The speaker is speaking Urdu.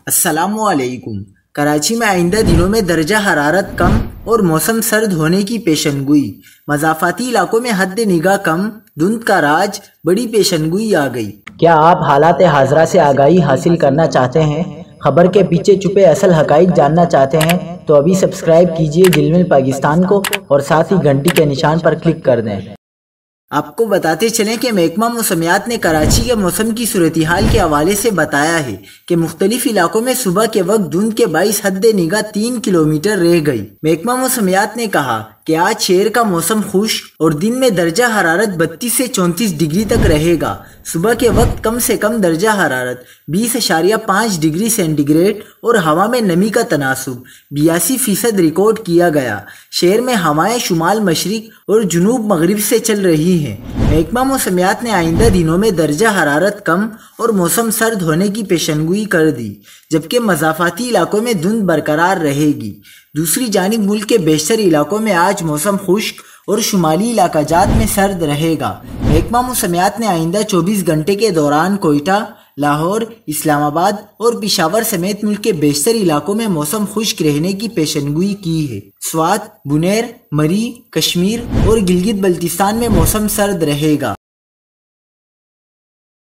السلام علیکم۔ کراچی میں آئندہ دنوں میں درجہ حرارت کم اور موسم سرد ہونے کی پیشن گوئی۔ مضافاتی علاقوں میں حد نگاہ کم، دھند کا راج، بڑی پیشن گوئی آ گئی۔ کیا آپ حالات حاضرہ سے آگاہی حاصل کرنا چاہتے ہیں؟ خبر کے پیچھے چھپے اصل حقائق جاننا چاہتے ہیں تو ابھی سبسکرائب کیجئے جلمل پاکستان کو اور ساتھ ہی گھنٹی کے نشان پر کلک کر دیں۔ آپ کو بتاتے چلیں کہ محکمہ موسمیات نے کراچی کے موسم کی صورتحال کے حوالے سے بتایا ہے کہ مختلف علاقوں میں صبح کے وقت دھند کے باعث حد نگاہ 3 کلومیٹر رہ گئی۔ محکمہ موسمیات نے کہا کہ آج شہر کا موسم خشک اور دن میں درجہ حرارت 32 سے 34 ڈگری تک رہے گا۔ صبح کے وقت کم سے کم درجہ حرارت 20.5 ڈگری سینٹی گریڈ اور ہوا میں نمی کا تناسب 82% ریکارڈ کیا گیا۔ شہر میں ہوائیں شمال مشرق اور جنوب مغرب سے چل رہی ہیں۔ محکمہ موسمیات نے آئندہ دنوں میں درجہ حرارت کم اور موسم سرد ہونے کی پیشنگوئی کر دی، جبکہ مضافاتی علاقوں میں دھند برقرار رہے گی۔ دوسری جانب ملک کے بیشتر علاقوں میں آج موسم خشک اور شمالی علاقہ جات میں سرد رہے گا۔ محکمہ موسمیات نے آئندہ 24 گھنٹے کے دوران کوئٹہ، لاہور، اسلام آباد اور پشاور سمیت ملک کے بیشتر علاقوں میں موسم خشک رہنے کی پیشنگوئی کی ہے۔ سوات، بنیر، مری، کشمیر اور گلگت بلتستان میں موسم سرد رہے گا۔